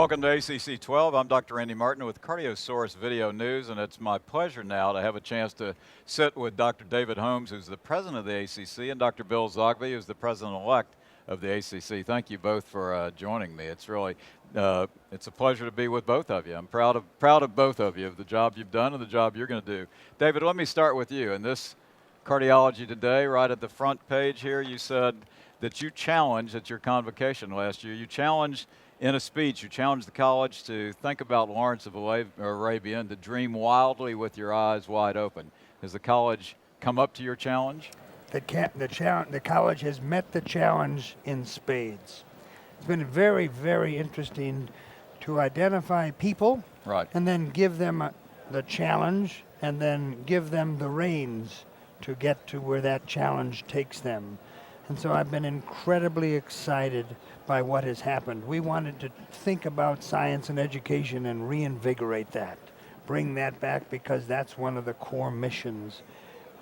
Welcome to ACC 12. I'm Dr. Andy Martin with Cardiosaurus Video News, and it's my pleasure now to have a chance to sit with Dr. David Holmes, who's the president of the ACC, and Dr. Bill Zoghbi, who's the president-elect of the ACC. Thank you both for joining me. It's really, it's a pleasure to be with both of you. I'm proud of both of you, of the job you've done and the job you're going to do. David, let me start with you. In this Cardiology Today, right at the front page here, you said that you challenged at your convocation last year, you challenged in a speech, you challenged the college to think about Lawrence of Arabia and to dream wildly with your eyes wide open. Has the college come up to your challenge? The college has met the challenge in spades. It's been very, very interesting to identify people, right, and then give them the challenge, and then give them the reins to get to where that challenge takes them. And so I've been incredibly excited by what has happened. We wanted to think about science and education and reinvigorate that, bring that back, because that's one of the core missions.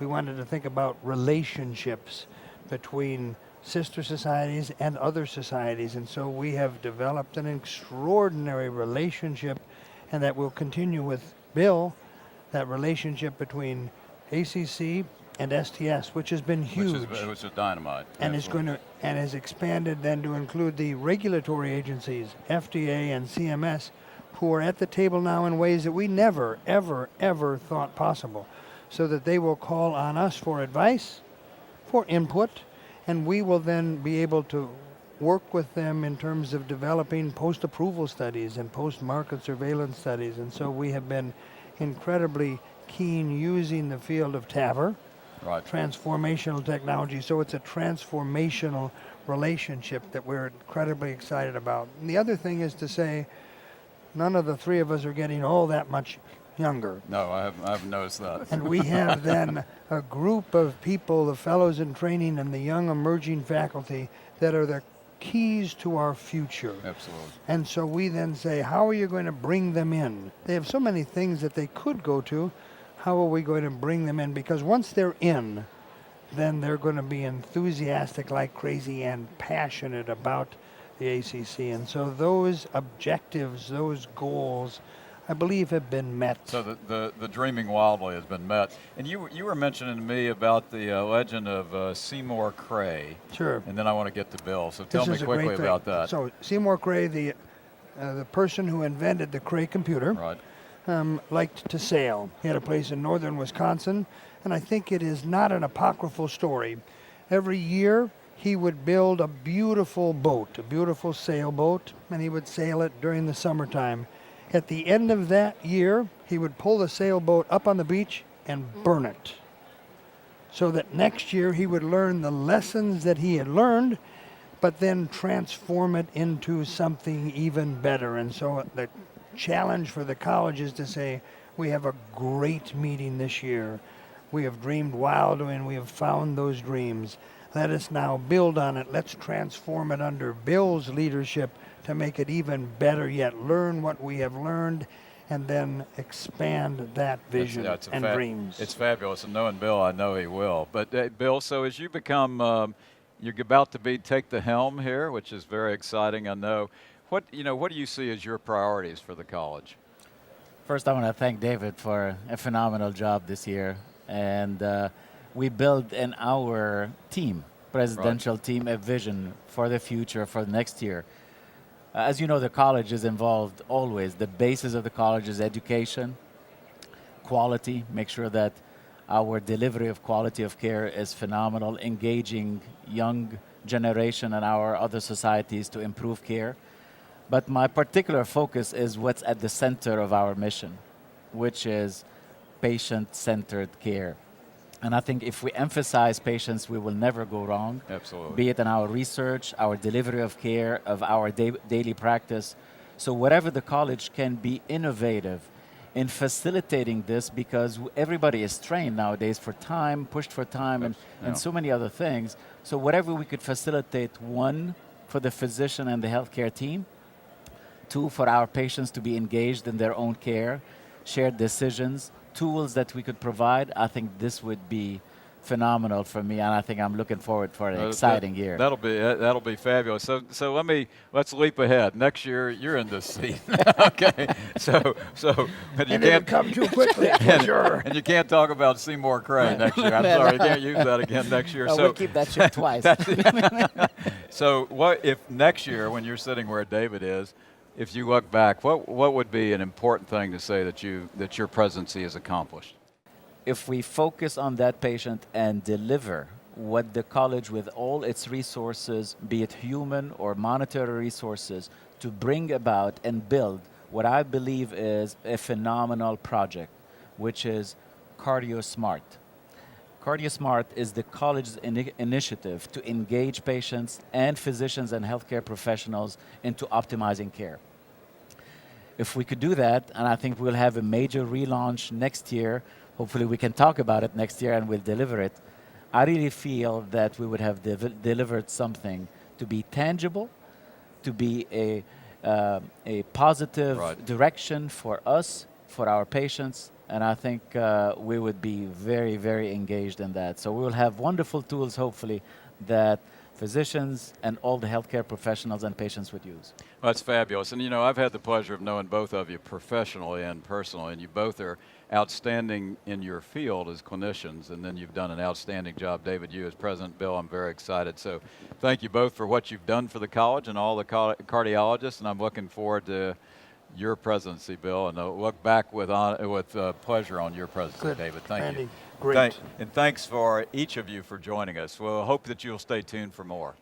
We wanted to think about relationships between sister societies and other societies, and so we have developed an extraordinary relationship, and that will continue with Bill, that relationship between ACC and STS, which has been huge. Which is dynamite. And is going to, and has expanded then to include the regulatory agencies, FDA and CMS, who are at the table now in ways that we never, ever, ever thought possible, so that they will call on us for advice, for input, and we will then be able to work with them in terms of developing post-approval studies and post-market surveillance studies. And so we have been incredibly keen using the field of TAVR, right, transformational technology. So it's a transformational relationship that we're incredibly excited about. And the other thing is to say, none of the three of us are getting all that much younger. No, I haven't noticed that. And we have then a group of people, the fellows in training and the young emerging faculty, that are the keys to our future. Absolutely. And so we then say, how are you going to bring them in? They have so many things that they could go to. How are we going to bring them in? Because once they're in, then they're going to be enthusiastic like crazy and passionate about the ACC. And so those objectives, those goals, I believe have been met. So the dreaming wildly has been met. And you were mentioning to me about the legend of Seymour Cray. Sure. And then I want to get to Bill. So tell me quickly about that. So Seymour Cray, the person who invented the Cray computer, right, liked to sail. He had a place in northern Wisconsin, and I think it is not an apocryphal story. Every year he would build a beautiful boat, a beautiful sailboat, and he would sail it during the summertime. At the end of that year, he would pull the sailboat up on the beach and burn it, so that next year he would learn the lessons that he had learned, but then transform it into something even better. And so the challenge for the college is to say, we have a great meeting this year. We have dreamed wildly and we have found those dreams. Let us now build on it. Let's transform it under Bill's leadership to make it even better yet. Learn what we have learned and then expand that vision and dreams. It's fabulous, and knowing Bill, I know he will. But Bill, so as you become, you're about to take the helm here, which is very exciting, I know. What do you see as your priorities for the college? First, I want to thank David for a phenomenal job this year. And we built in our team, presidential team, a vision for the future, for next year. As you know, the college is involved always. The basis of the college is education, quality, make sure that our delivery of quality of care is phenomenal, engaging young generation and our other societies to improve care. But my particular focus is what's at the center of our mission, which is patient-centered care. And I think if we emphasize patients, we will never go wrong. Absolutely. Be it in our research, our delivery of care, of our daily practice. So whatever the college can be innovative in facilitating this, because everybody is trained nowadays for time, pushed for time, and so many other things. So whatever we could facilitate, one, for the physician and the healthcare team, two, for our patients to be engaged in their own care, shared decisions, tools that we could provide, I think this would be phenomenal for me, and I think I'm looking forward for an exciting year. That'll be fabulous. So let's leap ahead. Next year you're in this seat. Okay. So but you And it'll can't come too quickly, for sure. and you can't talk about Seymour Cray next year. I'm sorry, you can't use that again next year. We'll keep that ship twice. So what if next year when you're sitting where David is, if you look back, what would be an important thing to say that your presidency has accomplished? If we focus on that patient and deliver what the college with all its resources, be it human or monetary resources, to bring about and build what I believe is a phenomenal project, which is CardioSmart. CardioSmart is the college's initiative to engage patients and physicians and healthcare professionals into optimizing care. If we could do that, and I think we'll have a major relaunch next year, hopefully we can talk about it next year and we'll deliver it. I really feel that we would have delivered something to be tangible, to be a positive direction for us, for our patients, and I think we would be very, very engaged in that. So we will have wonderful tools, hopefully, that physicians and all the healthcare professionals and patients would use. Well, that's fabulous. And, you know, I've had the pleasure of knowing both of you professionally and personally, and you both are outstanding in your field as clinicians, and then you've done an outstanding job. David, you as president, Bill, I'm very excited. So thank you both for what you've done for the college and all the cardiologists, and I'm looking forward to your presidency, Bill, and look back with pleasure on your presidency, Good. David. Thank Randy, you. great. And thanks for each of you for joining us. We'll hope that you'll stay tuned for more.